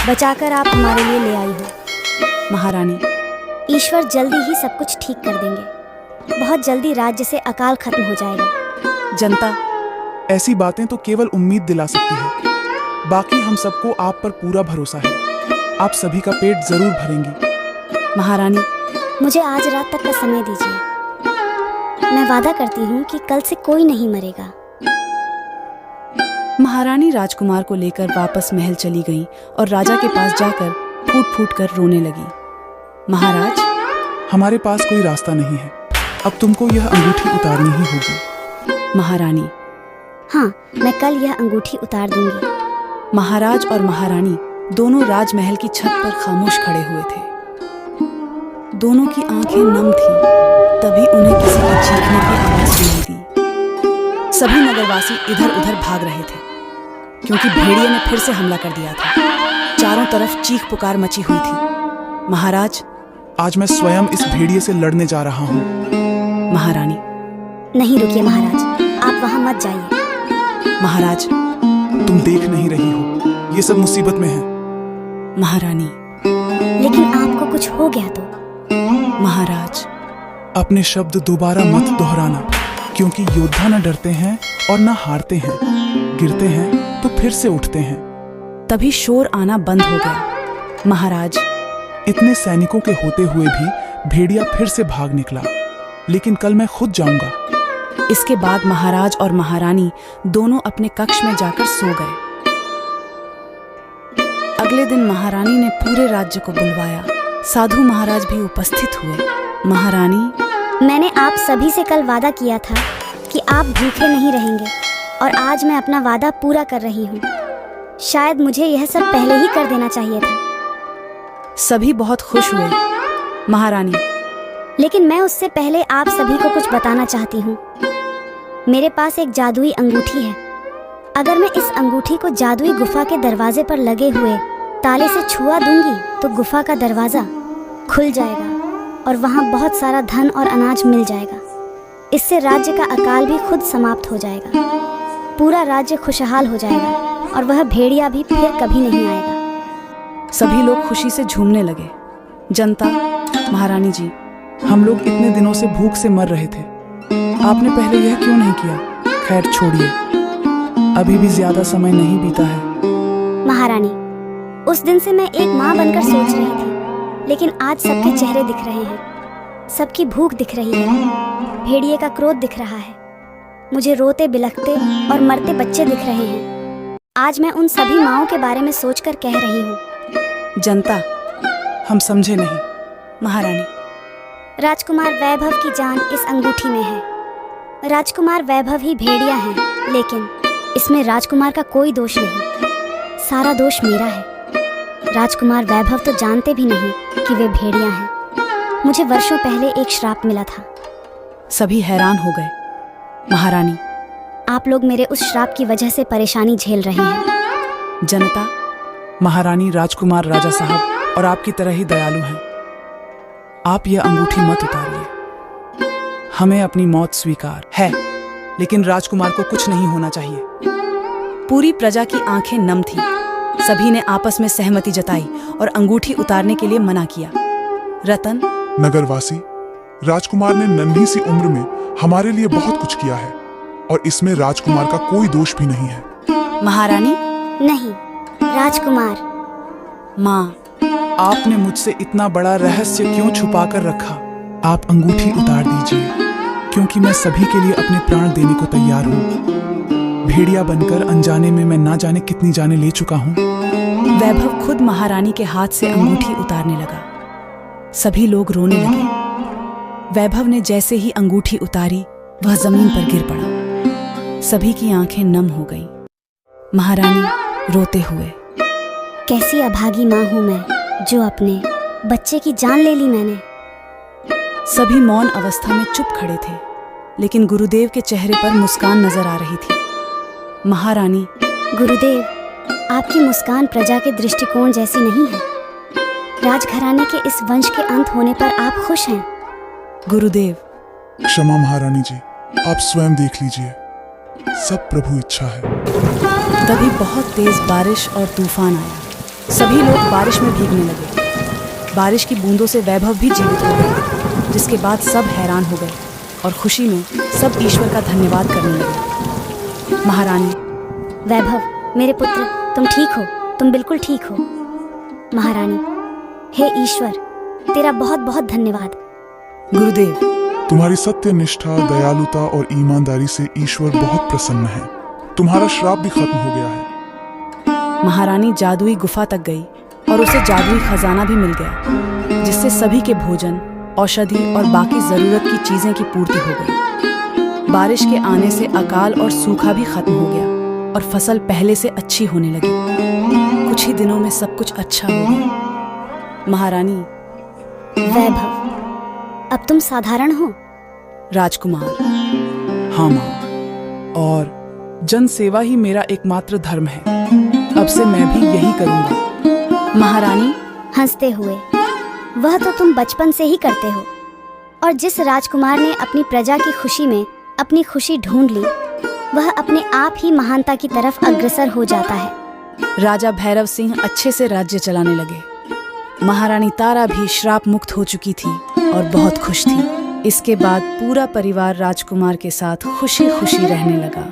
बचाकर आप हमारे लिए ले आई हो। महारानी, ईश्वर जल्दी ही सब कुछ ठीक कर देंगे। बहुत जल्दी राज्य से अकाल खत्म हो जाएगा। जनता, ऐसी बातें तो केवल उम्मीद दिला सकती है। बाकी हम सबको आप पर पूरा भरोसा है। आप सभी का पेट जरूर भरेंगी। महारानी, मुझे आज रात तक का समय दीजिए। मैं वादा करती हूँ कि कल से कोई नहीं मरेगा। महारानी राजकुमार को लेकर वापस महल चली गई और राजा के पास जाकर फूट फूट कर रोने लगी। महाराज, हमारे पास कोई रास्ता नहीं है। अब तुमको यह अंगूठी उतारनी ही होगी। महारानी, हाँ, मैं कल यह अंगूठी उतार दूंगी। महाराज और महारानी दोनों राजमहल की छत पर खामोश खड़े हुए थे। दोनों की आंखें नम थीं। तभी उन्हें किसी की चीखने की आवाज सुनाई दी। सभी नगरवासी इधर उधर भाग रहे थे क्योंकि भेड़िए ने फिर से हमला कर दिया था। चारों तरफ चीख पुकार मची हुई थी। महाराज, आज मैं स्वयं इस भेड़िए से लड़ने जा रहा हूँ। महारानी, नहीं, रुकिए महाराज, आप वहां मत जाइए। महाराज, तुम देख नहीं रही हो, ये सब मुसीबत में है। महारानी, लेकिन आपको कुछ हो गया तो? महाराज, अपने शब्द दोबारा मत दोहराना, क्योंकि योद्धा न डरते हैं और न हारते हैं। गिरते हैं तो फिर से उठते हैं। तभी शोर आना बंद हो गया। महाराज, इतने सैनिकों के होते हुए भी भेड़िया फिर से भाग निकला। लेकिन कल मैं खुद जाऊंगा। इसके बाद महाराज और महारानी दोनों अपने कक्ष में जाकर सो गए। अगले दिन महारानी ने पूरे राज्य को बुलवाया। साधु महाराज भी उपस्थित हुए। महारानी, मैंने आप सभी से कल वादा किया था कि आप भूखे नहीं रहेंगे, और आज मैं अपना वादा पूरा कर रही हूँ। शायद मुझे यह सब पहले ही कर देना चाहिए था। सभी बहुत खुश हुए। महारानी, लेकिन मैं उससे पहले आप सभी को कुछ बताना चाहती हूँ। मेरे पास एक जादुई अंगूठी है। अगर मैं इस अंगूठी को जादुई गुफा के दरवाजे पर लगे हुए ताले से छुआ दूंगी तो गुफा का दरवाजा खुल जाएगा और वहाँ बहुत सारा धन और अनाज मिल जाएगा। इससे राज्य का अकाल भी खुद समाप्त हो जाएगा। पूरा राज्य खुशहाल हो जाएगा और वह भेड़िया भी फिर कभी नहीं आएगा। सभी लोग खुशी से झूमने लगे। जनता, महारानी जी, हम लोग इतने दिनों से भूख से मर रहे थे। आपने पहले यह क्यों नहीं किया? खैर छोड़िए, अभी भी ज्यादा समय नहीं बीता है। महारानी, उस दिन से मैं एक माँ बनकर सोच रही थी, लेकिन आज सबके चेहरे दिख रहे हैं। सबकी भूख दिख रही है। भेड़िए का क्रोध दिख रहा है। मुझे रोते बिलखते और मरते बच्चे दिख रहे हैं। आज मैं उन सभी माँओं के बारे में सोचकर कह रही हूँ। जनता, हम समझे नहीं। महारानी, राजकुमार वैभव की जान इस अंगूठी में है। राजकुमार वैभव ही भेड़िया है, लेकिन इसमें राजकुमार का कोई दोष नहीं। सारा दोष मेरा है। राजकुमार वैभव तो जानते भी नहीं कि वे भेड़िया हैं। मुझे वर्षों पहले एक श्राप मिला था। सभी हैरान हो गए। महारानी, आप लोग मेरे उस श्राप की वजह से परेशानी झेल रहे हैं। जनता, महारानी, राजकुमार राजा साहब और आपकी तरह ही दयालु हैं। आप यह अंगूठी मत उतारिए। हमें अपनी मौत स्वीकार है, लेकिन राजकुमार को कुछ नहीं होना चाहिए। पूरी प्रजा की आंखें नम थीं। सभी ने आपस में सहमति जताई और अंगूठी उतारने के लिए मना किया। रतन, नगरवासी, राजकुमार ने नन्ही सी उम्र में हमारे लिए बहुत कुछ किया है और इसमें राजकुमार का कोई दोष भी नहीं है। महारानी, नहीं, राजकुमार। माँ, आपने मुझसे इतना बड़ा रहस्य क्यों छुपा कर रखा? आप अंगूठी उतार दीजिए, क्योंकि मैं सभी के लिए अपने प्राण देने को तैयार हूँ। भेड़िया बनकर अनजाने में मैं ना जाने कितनी जाने ले चुका हूँ। वैभव खुद महारानी के हाथ से अंगूठी उतारने लगा। सभी लोग रोने लगे। वैभव ने जैसे ही अंगूठी उतारी, वह जमीन पर गिर पड़ा। सभी की आंखें नम हो गईं। महारानी रोते हुए, कैसी अभागी माँ हूँ मैं, जो अपने बच्चे की जान ले ली मैंने। सभी मौन अवस्था में चुप खड़े थे, लेकिन गुरुदेव के चेहरे पर मुस्कान नजर आ रही थी। महारानी, गुरुदेव, आपकी मुस्कान प्रजा के दृष्टिकोण जैसी नहीं है। राजघराने के इस वंश के अंत होने पर आप खुश हैं। गुरुदेव, क्षमा महारानी जी, आप स्वयं देख लीजिए, सब प्रभु इच्छा है। तभी बहुत तेज बारिश और तूफान आया। सभी लोग बारिश में भीगने लगे। बारिश की बूंदों से वैभव भी जीवित हो गए, जिसके बाद सब हैरान हो गए और खुशी में सब ईश्वर का धन्यवाद करने लगे। महारानी, वैभव, मेरे पुत्र, तुम ठीक हो? तुम बिल्कुल ठीक हो। महारानी, हे ईश्वर, तेरा बहुत बहुत धन्यवाद। गुरुदेव, तुम्हारी सत्य निष्ठा, दयालुता और ईमानदारी से ईश्वर बहुत प्रसन्न है। तुम्हारा श्राप भी खत्म हो गया है। महारानी जादुई गुफा तक गई और उसे जादुई खजाना भी मिल गया, जिससे सभी के भोजन, औषधि और बाकी जरूरत की चीजें की पूर्ति हो गई। बारिश के आने से अकाल और सूखा भी खत्म हो गया और फसल पहले से अच्छी होने लगी। कुछ ही दिनों में सब कुछ अच्छा हो गया। महारानी, वैभव, अब तुम साधारण हो? राजकुमार, हाँ माँ, और जन सेवा ही मेरा एकमात्र धर्म है। अब से मैं भी यही करूँगा। महारानी, हंसते हुए, वह तो तुम बचपन से ही करते हो। और जिस राजकुमार ने अपनी प्रजा की खुशी में अपनी खुशी ढूंढ ली, वह अपने आप ही महानता की तरफ अग्रसर हो जाता है। राजा भैरव सिंह अच्छे से राज्य चलाने लगे। महारानी तारा भी श्राप मुक्त हो चुकी थी और बहुत खुश थी। इसके बाद पूरा परिवार राजकुमार के साथ खुशी खुशी रहने लगा।